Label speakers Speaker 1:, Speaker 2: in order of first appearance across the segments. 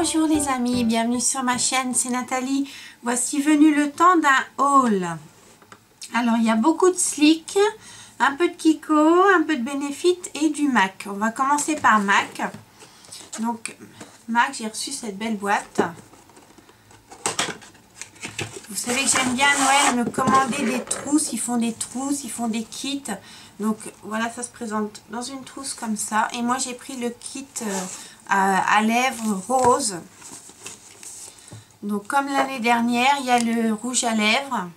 Speaker 1: Bonjour les amis, bienvenue sur ma chaîne, c'est Nathalie. Voici venu le temps d'un haul. Alors il y a beaucoup de Sleek, un peu de Kiko, un peu de Benefit et du MAC. On va commencer par MAC. Donc MAC, j'ai reçu cette belle boîte. Vous savez que j'aime bien à Noël me commander des trousses, ils font des trousses, ils font des kits. Donc voilà, ça se présente dans une trousse comme ça. Et moi j'ai pris le kit à lèvres rose. Donc comme l'année dernière, il y a le rouge à lèvres,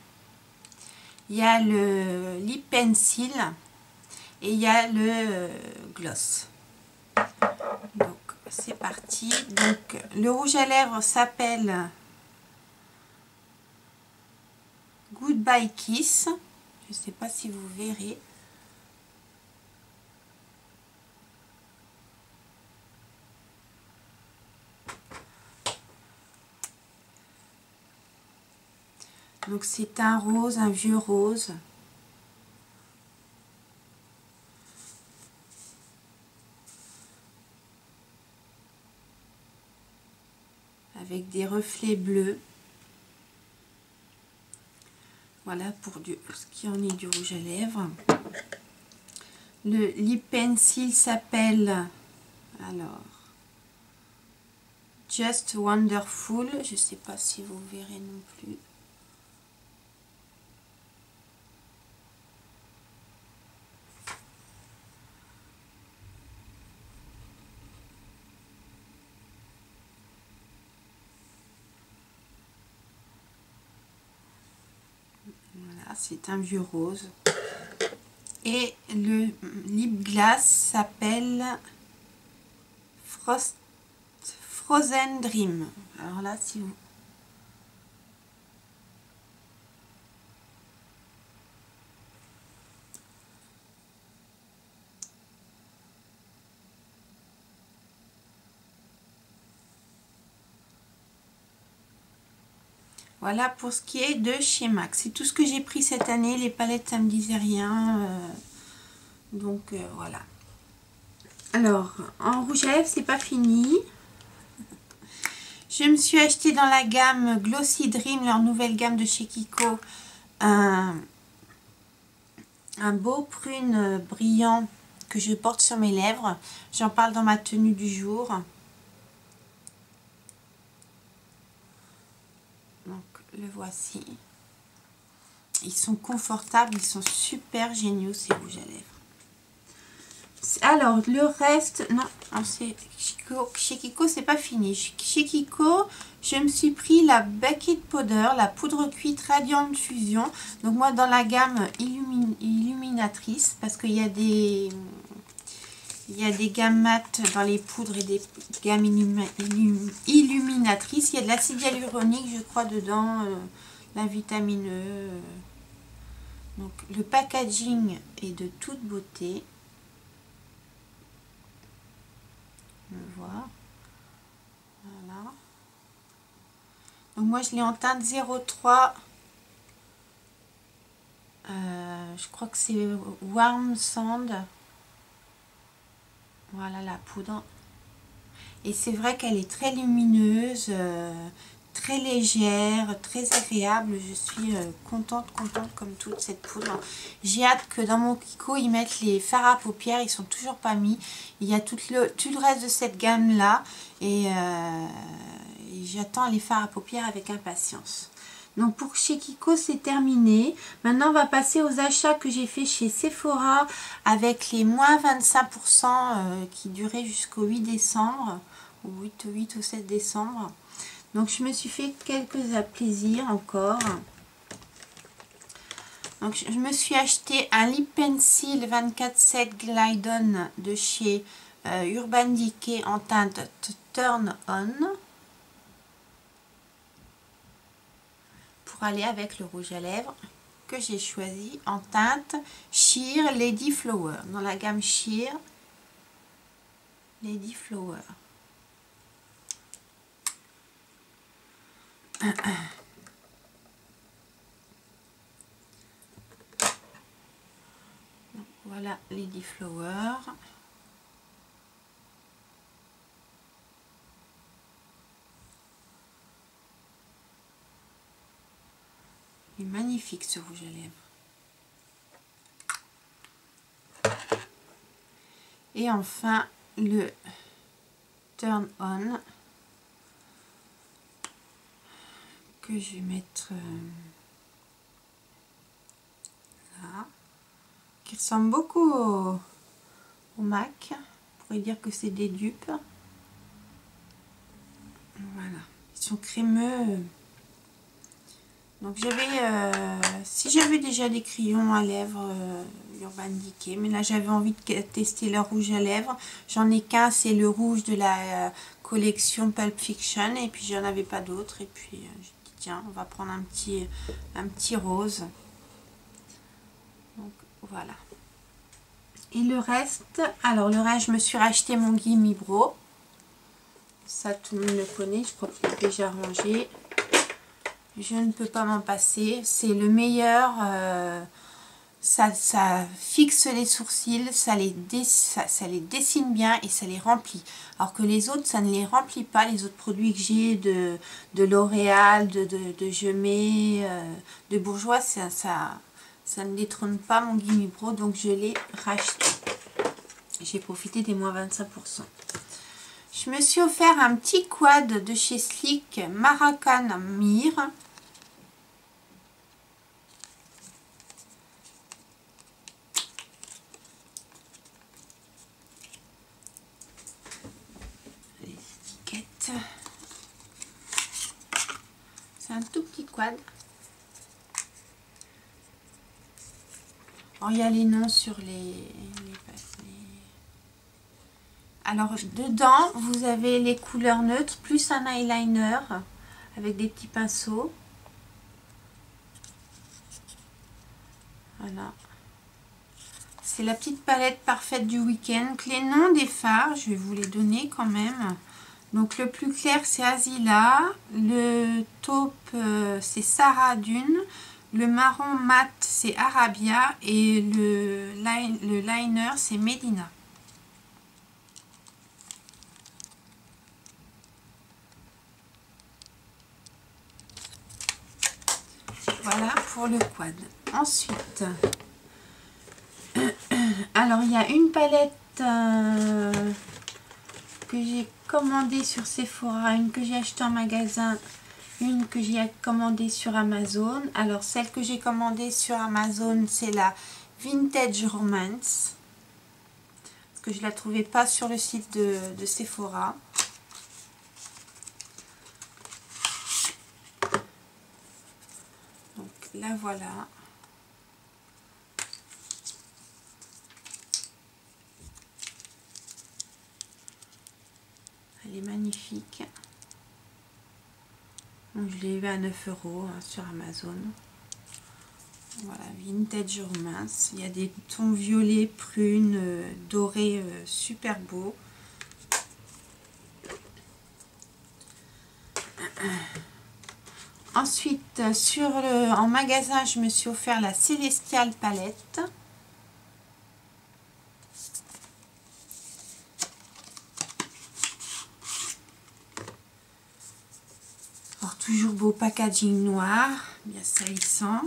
Speaker 1: il y a le lip pencil et il y a le gloss. Donc c'est parti. Donc le rouge à lèvres s'appelle Goodbye Kiss. Je ne sais pas si vous verrez. Donc c'est un rose, un vieux rose. Avec des reflets bleus. Voilà pour ce qui en est du rouge à lèvres. Le lip pencil s'appelle alors Just Wonderful. Je ne sais pas si vous verrez non plus. Voilà, c'est un vieux rose. Et le lip glass s'appelle Frozen Dream. Alors là, si vous... Voilà pour ce qui est de chez MAC. C'est tout ce que j'ai pris cette année. Les palettes, ça me disait rien. Donc voilà. Alors, en rouge à lèvres, c'est pas fini. Je me suis acheté dans la gamme Glossy Dream, leur nouvelle gamme de chez Kiko, un beau prune brillant que je porte sur mes lèvres. J'en parle dans ma tenue du jour. Donc le voici. Ils sont confortables, ils sont super géniaux ces rouges à lèvres. Alors le reste, non, c'est chez Kiko, c'est pas fini. Chez Kiko, je me suis pris la Baked Powder, la poudre cuite Radiant Fusion. Donc moi dans la gamme illuminatrice, parce qu'il y a des gammes mat dans les poudres et des gammes illuminatrices. Il y a de l'acide hyaluronique, je crois, dedans, la vitamine E. Donc le packaging est de toute beauté. Voilà. Donc moi je l'ai en teinte 03. Je crois que c'est Warm Sand. Voilà la poudre. Et c'est vrai qu'elle est très lumineuse, très légère, très agréable. Je suis contente comme toute cette poudre. J'ai hâte que dans mon Kiko ils mettent les fards à paupières. Ils sont toujours pas mis. Il y a tout le reste de cette gamme là et j'attends les fards à paupières avec impatience. Donc pour chez Kiko c'est terminé. Maintenant on va passer aux achats que j'ai fait chez Sephora avec les moins 25% qui duraient jusqu'au 8 décembre. Ou 8 ou 7 décembre. Donc je me suis fait quelques plaisirs encore. Donc je me suis acheté un lip pencil 24/7 Glide On de chez Urban Decay en teinte Turn On. Pour aller avec le rouge à lèvres que j'ai choisi en teinte Sheer Lady Flower. Dans la gamme Sheer Lady Flower. Voilà Lady Flower. Il est magnifique ce rouge à lèvres. Et enfin le Turn On que je vais mettre là, qui ressemble beaucoup au MAC. On pourrait dire que c'est des dupes. Voilà, ils sont crémeux. Donc j'avais, si j'avais déjà des crayons à lèvres Urban Decay, mais là j'avais envie de tester le rouge à lèvres. J'en ai qu'un, c'est le rouge de la collection Pulp Fiction, et puis j'en avais pas d'autres. Et puis j'ai dit tiens, on va prendre un petit rose. Donc voilà. Et le reste, alors le reste, je me suis racheté mon Gimme Brow. Ça tout le monde le connaît, je crois qu'il est déjà rangé. Je ne peux pas m'en passer, c'est le meilleur, ça fixe les sourcils, ça les dessine bien et ça les remplit. Alors que les autres, ça ne les remplit pas, les autres produits que j'ai de L'Oréal, de Gemay, de Bourjois, ça ne détrône pas mon Gimme Brow, donc je l'ai racheté. J'ai profité des moins 25%. Je me suis offert un petit quad de chez Sleek Maracan Mire. Les étiquettes. C'est un tout petit quad. Alors, il y a les noms sur les... Alors, dedans, vous avez les couleurs neutres, plus un eyeliner avec des petits pinceaux. Voilà. C'est la petite palette parfaite du week-end. Les noms des fards, je vais vous les donner quand même. Donc, le plus clair, c'est Asila. Le taupe, c'est Sarah Dune. Le marron mat, c'est Arabia. Et le liner, c'est Medina. Voilà pour le quad. Ensuite, alors il y a une palette que j'ai commandée sur Sephora, une que j'ai achetée en magasin, une que j'ai commandée sur Amazon. Alors celle que j'ai commandée sur Amazon, c'est la Vintage Romance, parce que je la trouvais pas sur le site de Sephora. Donc la voilà. Elle est magnifique. Donc, je l'ai eu à 9 € sur Amazon. Voilà, Vintage Romance. Il y a des tons violets, prunes, dorés, super beaux. Ensuite, en magasin, je me suis offert la Celestial Palette. Alors, toujours beau packaging noir, bien salissant.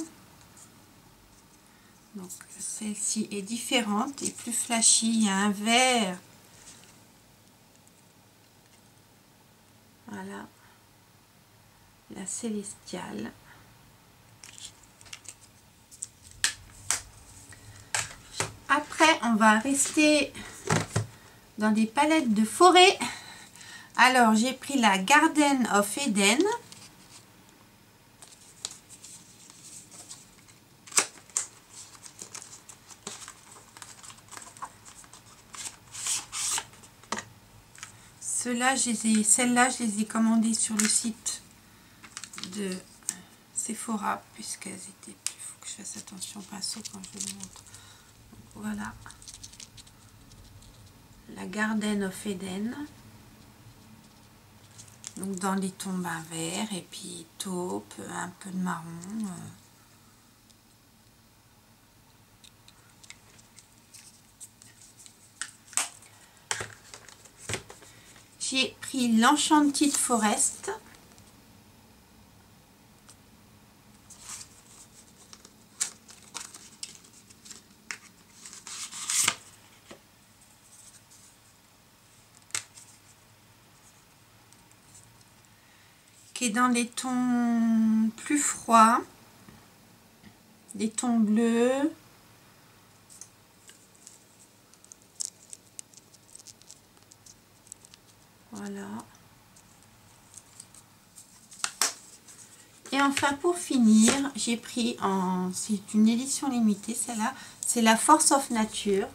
Speaker 1: Donc, celle-ci est différente et plus flashy. Il y a un vert. Voilà. La Célestiale. Après, on va rester dans des palettes de forêt. Alors, j'ai pris la Garden of Eden. Celles-là, je les ai commandées sur le site de Sephora, puisqu'elles étaient... Il faut que je fasse attention au pinceau quand je le montre. Donc, voilà. La Garden of Eden. Donc dans les tons verts et puis taupe, un peu de marron. J'ai pris l'Enchanted Forest. qui est dans des tons plus froids, des tons bleus. Voilà. Et enfin pour finir, j'ai pris c'est une édition limitée, celle-là, c'est la Force of Nature.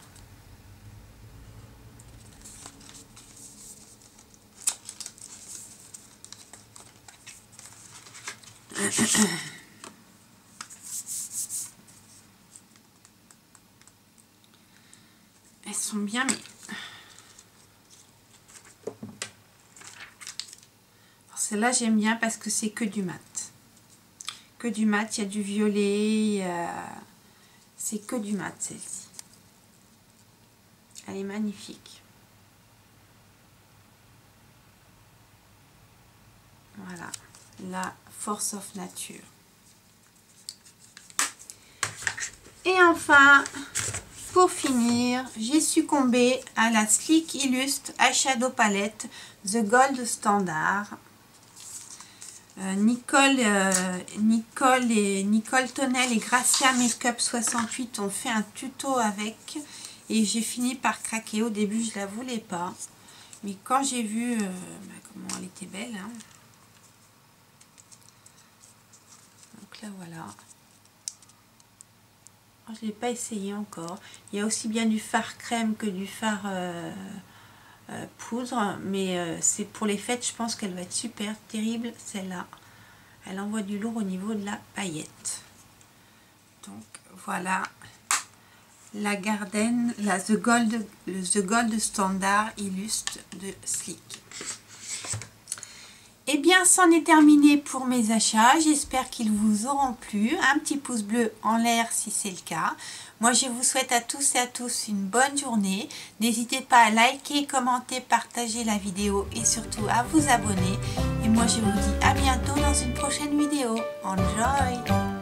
Speaker 1: Elles sont bien, mais celle-là j'aime bien parce que c'est que du mat. Que du mat, il y a du violet, c'est que du mat celle-ci. Elle est magnifique. Voilà, la Force of Nature. Et enfin, pour finir, j'ai succombé à la Sleek Illustre Eyeshadow Palette The Gold Standard. Nicole Tonnel et Gracia Makeup 68 ont fait un tuto avec et j'ai fini par craquer. Au début je la voulais pas, mais quand j'ai vu comment elle était belle, hein. Donc là voilà, je l'ai pas essayé encore. Il y a aussi bien du fard crème que du fard poudre, mais c'est pour les fêtes. Je pense qu'elle va être super terrible celle-là. Elle envoie du lourd au niveau de la paillette. Donc voilà la Garden, la The Gold Standard Illustre de Sleek. Et bien, c'en est terminé pour mes achats. J'espère qu'ils vous auront plu. Un petit pouce bleu en l'air si c'est le cas. Moi, je vous souhaite à tous et à tous une bonne journée. N'hésitez pas à liker, commenter, partager la vidéo et surtout à vous abonner. Et moi, je vous dis à bientôt dans une prochaine vidéo. Enjoy!